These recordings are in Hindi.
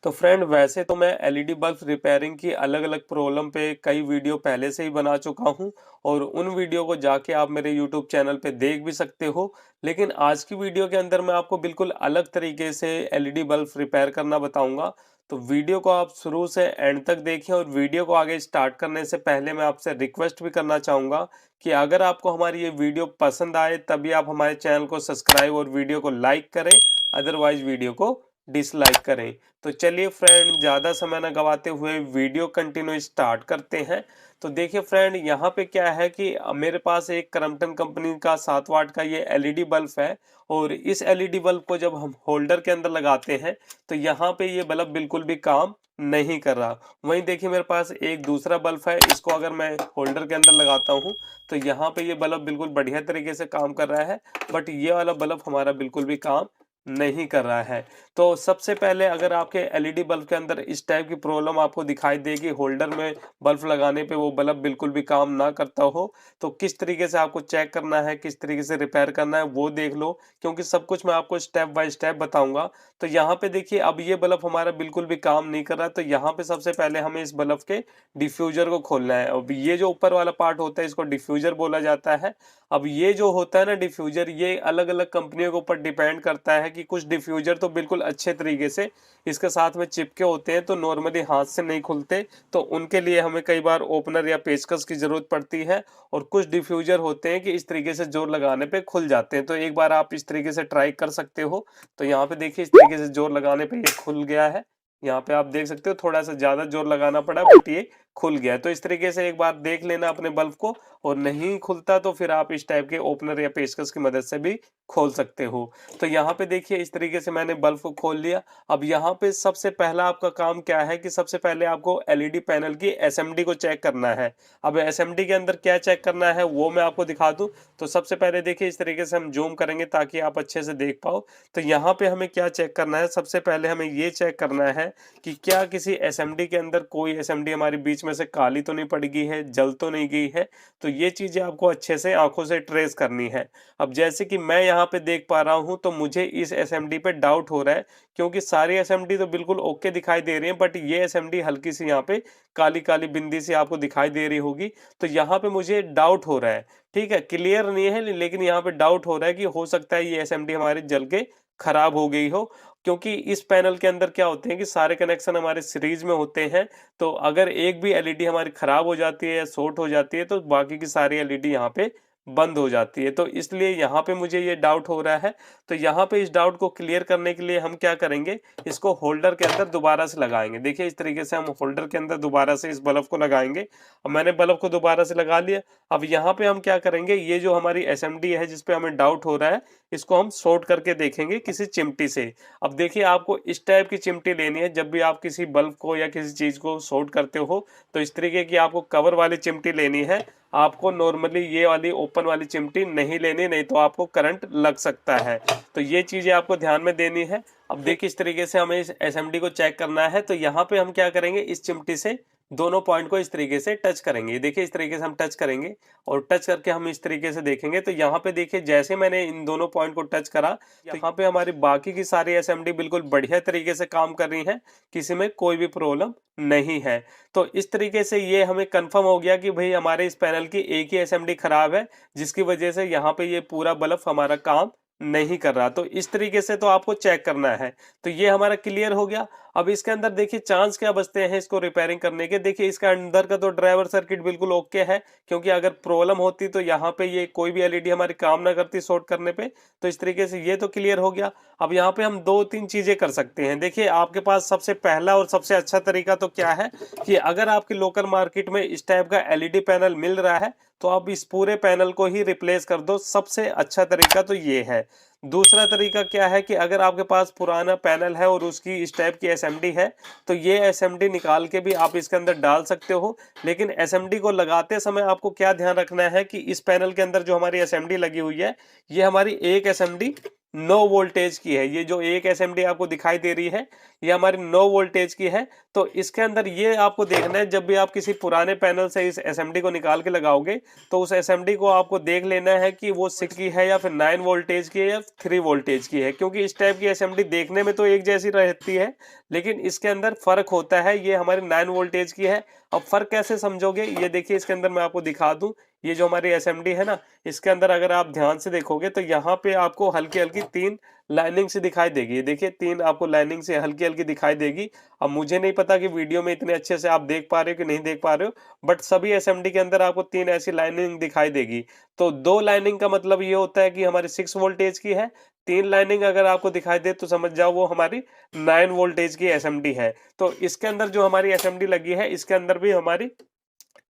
तो फ्रेंड वैसे तो मैं एलईडी बल्ब रिपेयरिंग की अलग अलग प्रॉब्लम पे कई वीडियो पहले से ही बना चुका हूं और उन वीडियो को जाके आप मेरे यूट्यूब चैनल पे देख भी सकते हो। लेकिन आज की वीडियो के अंदर मैं आपको बिल्कुल अलग तरीके से एलईडी बल्ब रिपेयर करना बताऊंगा। तो वीडियो को आप शुरू से एंड तक देखें और वीडियो को आगे स्टार्ट करने से पहले मैं आपसे रिक्वेस्ट भी करना चाहूँगा कि अगर आपको हमारी ये वीडियो पसंद आए तभी आप हमारे चैनल को सब्सक्राइब और वीडियो को लाइक करें, अदरवाइज वीडियो को डिसलाइक करें। तो चलिए फ्रेंड, ज़्यादा समय न गवाते हुए वीडियो कंटिन्यू स्टार्ट करते हैं। तो देखिए फ्रेंड, यहाँ पे क्या है कि मेरे पास एक क्रम्पटन कंपनी का 7 वाट का ये एलईडी बल्ब है और इस एलईडी बल्ब को जब हम होल्डर के अंदर लगाते हैं तो यहाँ पे ये बल्ब बिल्कुल भी काम नहीं कर रहा। वहीं देखिए मेरे पास एक दूसरा बल्ब है, इसको अगर मैं होल्डर के अंदर लगाता हूँ तो यहाँ पे ये बल्ब बिल्कुल बढ़िया तरीके से काम कर रहा है, बट ये वाला बल्ब हमारा बिल्कुल भी काम नहीं कर रहा है। तो सबसे पहले अगर आपके एलईडी बल्ब के अंदर इस टाइप की प्रॉब्लम आपको दिखाई देगी, होल्डर में बल्ब लगाने पे वो बल्ब बिल्कुल भी काम ना करता हो, तो किस तरीके से आपको चेक करना है, किस तरीके से रिपेयर करना है वो देख लो, क्योंकि सब कुछ मैं आपको स्टेप बाय स्टेप बताऊंगा। तो यहाँ पे देखिए अब ये बल्ब हमारा बिल्कुल भी काम नहीं कर रहा, तो यहाँ पे सबसे पहले हमें इस बल्ब के डिफ्यूजर को खोलना है। अब ये जो ऊपर वाला पार्ट होता है इसको डिफ्यूजर बोला जाता है। अब ये जो होता है ना डिफ्यूजर, ये अलग अलग कंपनियों के ऊपर डिपेंड करता है कि कुछ डिफ्यूजर तो बिल्कुल अच्छे तरीके से इसके साथ में चिपके होते हैं, तो नॉर्मली हाथ से नहीं खुलते, तो उनके लिए हमें कई बार ओपनर या पेचकस की जरूरत पड़ती है। और कुछ डिफ्यूजर होते हैं कि इस तरीके से जोर लगाने पे खुल जाते हैं, तो एक बार आप इस तरीके से ट्राई कर सकते हो। तो यहाँ पे देखिए इस तरीके से जोर लगाने पे ये खुल गया है। यहाँ पे आप देख सकते हो थोड़ा सा ज्यादा जोर लगाना पड़ा, बट ये खुल गया है। तो इस तरीके से एक बार देख लेना अपने बल्ब को, और नहीं खुलता तो फिर आप इस टाइप के ओपनर या पेचकस की मदद से भी खोल सकते हो। तो यहाँ पे देखिए इस तरीके से मैंने बल्ब को खोल लिया। अब यहाँ पे सबसे पहला आपका काम क्या है कि सबसे पहले आपको एलईडी पैनल की एसएमडी को चेक करना है। अब एसएमडी के अंदर क्या चेक करना है वो मैं आपको दिखा दूं। तो सबसे पहले देखिए इस तरीके से हम जूम करेंगे ताकि आप अच्छे से देख पाओ। तो यहाँ पे हमें क्या चेक करना है, सबसे पहले हमें ये चेक करना है कि क्या किसी एसएमडी के अंदर कोई एसएमडी हमारी बीच में से काली तो नहीं पड़ गई है, जल तो नहीं गई है। तो ये चीजें आपको अच्छे से आंखों से ट्रेस करनी है। अब जैसे कि मैं यहाँ पे देख पा रहा हूँ तो मुझे इस एसएमडी पे डाउट हो रहा है, क्योंकि सारी एसएमडी तो बिल्कुल ओके दिखाई दे रही है, बट ये एसएमडी हल्की सी यहाँ पे काली काली बिंदी सी आपको दिखाई दे रही होगी। तो यहाँ पे मुझे डाउट हो रहा है, ठीक है, क्लियर नहीं है लेकिन यहाँ पे डाउट हो रहा है कि हो सकता है ये एसएमडी हमारी जल के खराब हो गई हो। क्योंकि इस पैनल के अंदर क्या होते हैं कि सारे कनेक्शन हमारे सीरीज में होते हैं, तो अगर एक भी एलईडी हमारी खराब हो जाती है या शॉर्ट हो जाती है तो बाकी की सारी एलईडी यहाँ पे बंद हो जाती है। तो इसलिए यहाँ पे मुझे ये डाउट हो रहा है। तो यहाँ पे इस डाउट को क्लियर करने के लिए हम क्या करेंगे, इसको होल्डर के अंदर दोबारा से लगाएंगे। देखिए इस तरीके से हम होल्डर के अंदर दोबारा से इस बल्ब को लगाएंगे। अब मैंने बल्ब को दोबारा से लगा लिया। अब यहाँ पे हम क्या करेंगे, ये जो हमारी एसएमडी है जिसपे हमें डाउट हो रहा है, इसको हम शॉर्ट करके देखेंगे किसी चिमटी से। अब देखिए आपको इस टाइप की चिमटी लेनी है। जब भी आप किसी बल्ब को या किसी चीज को शॉर्ट करते हो तो इस तरीके की आपको कवर वाली चिमटी लेनी है। आपको नॉर्मली ये वाली ओपन वाली चिमटी नहीं लेनी, नहीं तो आपको करंट लग सकता है। तो ये चीजें आपको ध्यान में देनी है। अब देखिए इस तरीके से हमें इस एसएमडी को चेक करना है। तो यहाँ पे हम क्या करेंगे, इस चिमटी से दोनों पॉइंट को इस तरीके से टच करेंगे। देखिए इस तरीके से हम टच करेंगे और टच करके हम इस तरीके से देखेंगे। तो यहाँ पे देखिए जैसे मैंने इन दोनों पॉइंट को टच करा तो यहाँ पे हमारी बाकी की सारी एसएमडी बिल्कुल बढ़िया तरीके से काम कर रही है, किसी में कोई भी प्रॉब्लम नहीं है। तो इस तरीके से ये हमें कंफर्म हो गया कि भाई हमारे इस पैनल की एक ही एसएमडी खराब है, जिसकी वजह से यहाँ पे ये पूरा बल्ब हमारा काम नहीं कर रहा। तो इस तरीके से तो आपको चेक करना है। तो ये हमारा क्लियर हो गया। अब इसके अंदर देखिए चांस क्या बचते हैं इसको रिपेयरिंग करने के। देखिए इसका अंदर का तो ड्राइवर सर्किट बिल्कुल ओके है, क्योंकि अगर प्रॉब्लम होती तो यहाँ पे ये कोई भी एलईडी हमारी काम ना करती शॉर्ट करने पे। तो इस तरीके से ये तो क्लियर हो गया। अब यहाँ पे हम दो तीन चीजें कर सकते हैं। देखिए आपके पास सबसे पहला और सबसे अच्छा तरीका तो क्या है कि अगर आपकी लोकल मार्केट में इस टाइप का एलईडी पैनल मिल रहा है तो आप इस पूरे पैनल को ही रिप्लेस कर दो। सबसे अच्छा तरीका तो ये है। दूसरा तरीका क्या है कि अगर आपके पास पुराना पैनल है और उसकी इस टाइप की एसएमडी है तो ये एसएमडी निकाल के भी आप इसके अंदर डाल सकते हो। लेकिन एसएमडी को लगाते समय आपको क्या ध्यान रखना है कि इस पैनल के अंदर जो हमारी एसएमडी लगी हुई है, ये हमारी एक एसएमडी नो वोल्टेज की है। ये जो एक एसएमडी आपको दिखाई दे रही है ये हमारी नो वोल्टेज की है। तो इसके अंदर ये आपको देखना है, जब भी आप किसी पुराने पैनल से इस एसएमडी को निकाल के लगाओगे तो उस एसएमडी को आपको देख लेना है कि वो 6 की है या फिर 9 वोल्टेज की है या 3 वोल्टेज की है, क्योंकि इस टाइप की एसएमडी देखने में तो एक जैसी रहती है लेकिन इसके अंदर फर्क होता है। ये हमारी 9 वोल्टेज की है। अब फर्क कैसे समझोगे, ये देखिए इसके अंदर मैं आपको दिखा दूं। ये जो हमारी एसएमडी है ना, इसके अंदर अगर आप ध्यान से देखोगे तो यहाँ पे आपको हल्की हल्की 3 लाइनिंग से दिखाई देगी। ये देखिए 3 आपको लाइनिंग से हल्की हल्की दिखाई देगी। अब मुझे नहीं पता कि वीडियो में इतने अच्छे से आप देख पा रहे हो कि नहीं देख पा रहे हो, बट सभी एसएमडी के अंदर आपको 3 ऐसी लाइनिंग दिखाई देगी। तो 2 लाइनिंग का मतलब ये होता है कि हमारी 6 वोल्टेज की है। 3 लाइनिंग अगर आपको दिखाई दे तो समझ जाओ वो हमारी 9 वोल्टेज की एसएमडी है। तो इसके अंदर जो हमारी एसएमडी लगी है इसके अंदर भी हमारी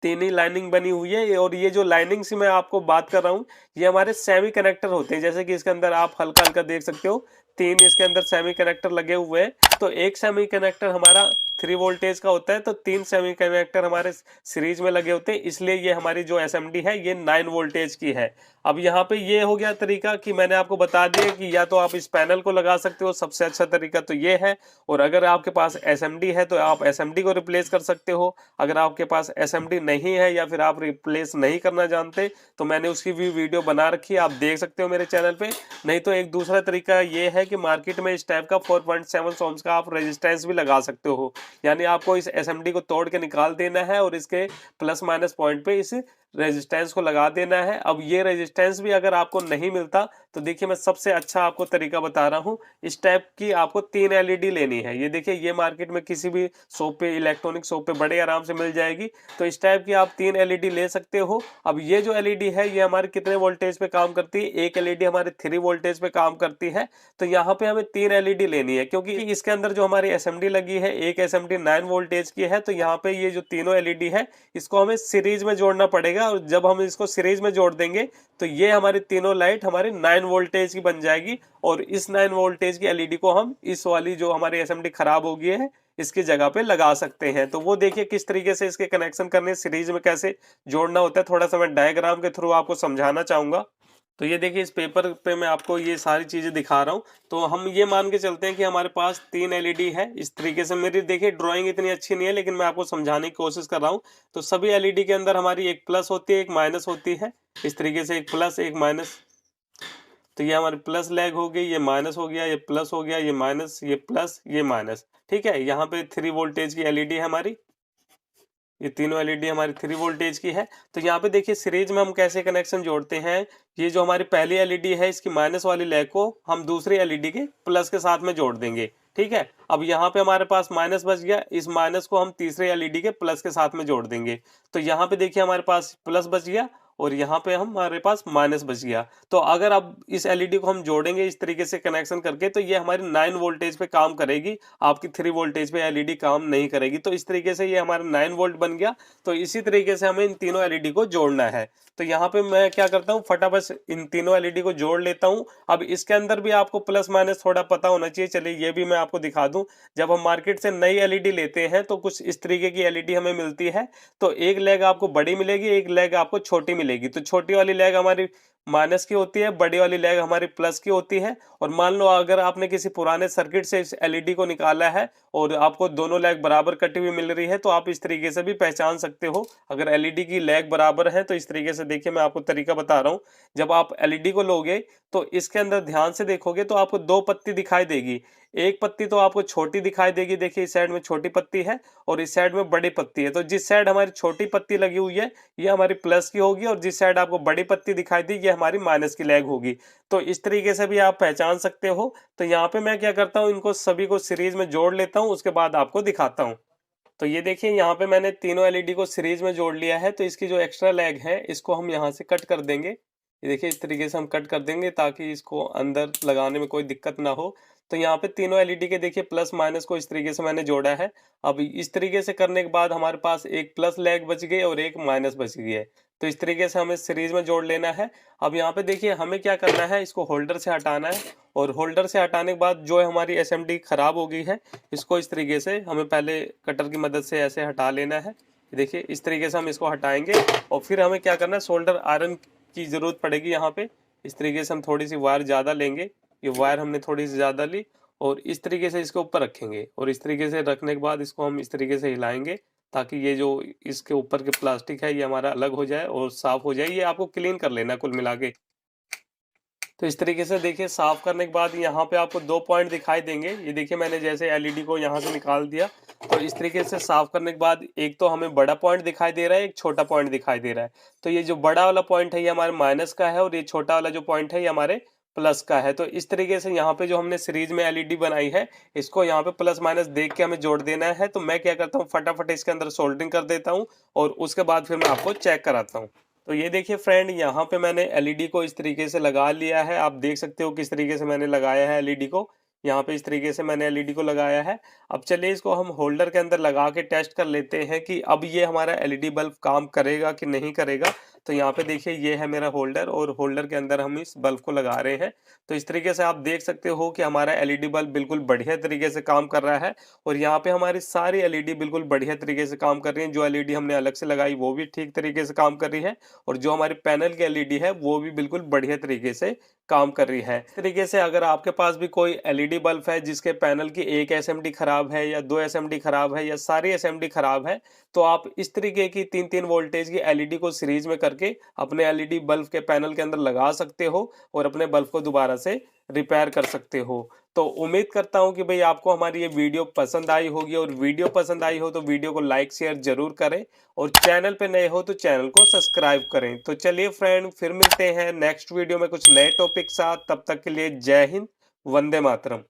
3 ही लाइनिंग बनी हुई है। और ये जो लाइनिंग से मैं आपको बात कर रहा हूँ ये हमारे सेमी कनेक्टर होते हैं। जैसे कि इसके अंदर आप हल्का हल्का देख सकते हो 3 इसके अंदर सेमी कनेक्टर लगे हुए हैं। तो एक सेमी कनेक्टर हमारा 3 वोल्टेज का होता है, तो 3 सेमी कनेक्टर हमारे सीरीज में लगे होते हैं, इसलिए ये हमारी जो एसएमडी है ये 9 वोल्टेज की है। अब यहाँ पे ये हो गया तरीका कि मैंने आपको बता दिया कि या तो आप इस पैनल को लगा सकते हो, सबसे अच्छा तरीका तो ये है। और अगर आपके पास एसएमडी है तो आप एसएमडी को रिप्लेस कर सकते हो। अगर आपके पास एसएमडी नहीं है या फिर आप रिप्लेस नहीं करना जानते तो मैंने उसकी भी वीडियो बना रखी है, आप देख सकते हो मेरे चैनल पे। नहीं तो एक दूसरा तरीका ये है कि मार्केट में इस टाइप का 4.7 ohms का आप रेजिस्टेंस भी लगा सकते हो। यानी आपको इस एसएमडी को तोड़ के निकाल देना है और इसके प्लस माइनस पॉइंट पे इस रेजिस्टेंस को लगा देना है। अब ये रेजिस्टेंस भी अगर आपको नहीं मिलता तो देखिए मैं सबसे अच्छा आपको तरीका बता रहा हूँ। इस टाइप की आपको 3 एलईडी लेनी है। ये देखिए ये मार्केट में किसी भी शॉप पे, इलेक्ट्रॉनिक शॉप पे बड़े आराम से मिल जाएगी। तो इस टाइप की आप 3 एलईडी ले सकते हो। अब ये जो एलईडी है ये हमारे कितने वोल्टेज पे काम करती है, एक एलईडी हमारे 3 वोल्टेज पे काम करती है। तो यहाँ पे हमें 3 एलईडी लेनी है, क्योंकि इसके अंदर जो हमारी एसएमडी लगी है एक एसएमडी 9 वोल्टेज की है। तो यहाँ पे ये जो तीनों एलईडी है इसको हमें सीरीज में जोड़ना पड़ेगा। और जब हम इसको सीरीज में जोड़ देंगे तो ये हमारी तीनों लाइट हमारी 9 वोल्टेज की बन जाएगी। और इस 9 वोल्टेज की एलईडी को हम इस वाली जो हमारी एसएमडी खराब हो गई है इसकी जगह पे लगा सकते हैं। तो वो देखिए किस तरीके से इसके कनेक्शन करने, सीरीज में कैसे जोड़ना होता है, थोड़ा सा मैं डायग्राम के थ्रू आपको समझाना चाहूंगा। तो ये देखिए इस पेपर पे मैं आपको ये सारी चीजें दिखा रहा हूँ। तो हम ये मान के चलते हैं कि हमारे पास 3 एलईडी है। इस तरीके से, मेरी देखिए ड्राइंग इतनी अच्छी नहीं है लेकिन मैं आपको समझाने की कोशिश कर रहा हूँ। तो सभी एलईडी के अंदर हमारी एक प्लस होती है, एक माइनस होती है। इस तरीके से एक प्लस एक माइनस। तो ये हमारी प्लस लैग हो गई, ये माइनस हो गया, ये प्लस हो गया, ये माइनस, ये प्लस, ये माइनस। ठीक है, यहाँ पे 3 वोल्टेज की एलईडी है हमारी। ये तीनों एलईडी हमारी 3 वोल्टेज की है। तो यहाँ पे देखिए सीरीज में हम कैसे कनेक्शन जोड़ते हैं। ये जो हमारी पहली एलईडी है इसकी माइनस वाली लैग को हम दूसरी एलईडी के प्लस के साथ में जोड़ देंगे। ठीक है, अब यहाँ पे हमारे पास माइनस बच गया, इस माइनस को हम तीसरे एलईडी के प्लस के साथ में जोड़ देंगे। तो यहाँ पे देखिए हमारे पास प्लस बच गया और यहाँ पे हमारे पास माइनस बच गया। तो अगर अब इस एलईडी को हम जोड़ेंगे इस तरीके से कनेक्शन करके तो ये हमारी 9 वोल्टेज पे काम करेगी, आपकी 3 वोल्टेज पे एलईडी काम नहीं करेगी। तो इस तरीके से ये हमारा 9 वोल्ट बन गया। तो इसी तरीके से हमें इन तीनों एलईडी को जोड़ना है। तो यहाँ पे मैं क्या करता हूँ, फटाफट इन तीनों एलईडी को जोड़ लेता हूँ। अब इसके अंदर भी आपको प्लस माइनस थोड़ा पता होना चाहिए। चलिए ये भी मैं आपको दिखा दूं। जब हम मार्केट से नई एलईडी लेते हैं तो कुछ इस तरीके की एलईडी हमें मिलती है। तो एक लेग आपको बड़ी मिलेगी, एक लेग आपको छोटी मिलेगी। तो छोटी वाली लेग हमारी माइनस की होती है, बड़ी वाली लेग हमारी प्लस की होती है। और मान लो अगर आपने किसी पुराने सर्किट से इस एलईडी को निकाला है और आपको दोनों लेग बराबर कटी हुई मिल रही है तो आप इस तरीके से भी पहचान सकते हो अगर एलईडी की लेग बराबर है। तो इस तरीके से देखिए मैं आपको तरीका बता रहा हूँ। जब आप एलईडी को लोगे तो इसके अंदर ध्यान से देखोगे तो आपको 2 पत्ती दिखाई देगी। एक पत्ती तो आपको छोटी दिखाई देगी, देखिए इस साइड में छोटी पत्ती है और इस साइड में बड़ी पत्ती है। तो जिस साइड हमारी छोटी पत्ती लगी हुई है ये हमारी प्लस की होगी और जिस साइड आपको बड़ी पत्ती दिखाई दी ये हमारी माइनस की लेग होगी। तो इस तरीके से भी आप पहचान सकते हो। तो यहाँ पे मैं क्या करता हूँ, इनको सभी को सीरीज में जोड़ लेता हूँ, उसके बाद आपको दिखाता हूँ। तो ये देखिए यहाँ पे मैंने तीनों एलईडी को सीरीज में जोड़ लिया है। तो इसकी जो एक्स्ट्रा लेग है इसको हम यहाँ से कट कर देंगे। ये देखिए इस तरीके से हम कट कर देंगे ताकि इसको अंदर लगाने में कोई दिक्कत ना हो। तो यहाँ पे तीनों एलईडी के देखिए प्लस माइनस को इस तरीके से मैंने जोड़ा है। अब इस तरीके से करने के बाद हमारे पास एक प्लस लेग बच गई और एक माइनस बच गई है। तो इस तरीके से हमें सीरीज में जोड़ लेना है। अब यहाँ पे देखिए हमें क्या करना है, इसको होल्डर से हटाना है और होल्डर से हटाने के बाद जो हमारी एसएमडी खराब हो गई है इसको इस तरीके से हमें पहले कटर की मदद से ऐसे हटा लेना है। देखिए इस तरीके से हम इसको हटाएंगे और फिर हमें क्या करना है, सोल्डर आयरन की जरूरत पड़ेगी। यहाँ पे इस तरीके से हम थोड़ी सी वायर ज्यादा लेंगे ये वायर हमने थोड़ी सी ज़्यादा ली और इस तरीके से इसके ऊपर रखेंगे और इस तरीके से रखने के बाद इसको हम इस तरीके से हिलाएंगे ताकि ये जो इसके ऊपर के प्लास्टिक है ये हमारा अलग हो जाए और साफ हो जाए। ये आपको क्लीन कर लेना कुल मिला के। तो इस तरीके से देखिए साफ करने के बाद यहाँ पे आपको 2 पॉइंट दिखाई देंगे। ये देखिए मैंने जैसे एलईडी को यहाँ से निकाल दिया, तो इस तरीके से साफ करने के बाद एक तो हमें बड़ा पॉइंट दिखाई दे रहा है, एक छोटा पॉइंट दिखाई दे रहा है। तो ये जो बड़ा वाला पॉइंट है ये हमारे माइनस का है और ये छोटा वाला जो पॉइंट है ये हमारे प्लस का है। तो इस तरीके से यहाँ पे जो हमने सीरीज में एलईडी बनाई है इसको यहाँ पे प्लस माइनस देख के हमें जोड़ देना है। तो मैं क्या करता हूँ, फटाफट इसके अंदर सोल्डरिंग कर देता हूँ और उसके बाद फिर मैं आपको चेक कराता हूँ। तो ये देखिए फ्रेंड, यहाँ पे मैंने एलईडी को इस तरीके से लगा लिया है। आप देख सकते हो किस तरीके से मैंने लगाया है एलईडी को। यहाँ पे इस तरीके से मैंने एलईडी को लगाया है। अब चलिए इसको हम होल्डर के अंदर लगा के टेस्ट कर लेते हैं कि अब ये हमारा एलईडी बल्ब काम करेगा कि नहीं करेगा। तो यहाँ पे देखिए ये है मेरा होल्डर और होल्डर के अंदर हम इस बल्ब को लगा रहे हैं। तो इस तरीके से आप देख सकते हो कि हमारा एलईडी बल्ब बिल्कुल बढ़िया तरीके से काम कर रहा है और यहाँ पे हमारी सारी एलईडी बिल्कुल बढ़िया तरीके से काम कर रही है। जो एलईडी हमने अलग से लगाई वो भी ठीक तरीके से काम कर रही है और जो हमारे पैनल की एलईडी है वो भी बिल्कुल बढ़िया तरीके से काम कर रही है। इस तरीके से अगर आपके पास भी कोई एलईडी बल्ब है जिसके पैनल की एक एसएमडी खराब है या 2 एसएमडी खराब है या सारी एसएमडी खराब है, तो आप इस तरीके की 3-3 वोल्टेज की एलईडी को सीरीज में करके अपने एलईडी बल्ब के पैनल के अंदर लगा सकते हो और अपने बल्ब को दोबारा से रिपेयर कर सकते हो। तो उम्मीद करता हूं कि भाई आपको हमारी ये वीडियो पसंद आई होगी और वीडियो पसंद आई हो तो वीडियो को लाइक शेयर जरूर करें और चैनल पे नए हो तो चैनल को सब्सक्राइब करें। तो चलिए फ्रेंड, फिर मिलते हैं नेक्स्ट वीडियो में कुछ नए टॉपिक साथ। तब तक के लिए जय हिंद, वंदे मातरम।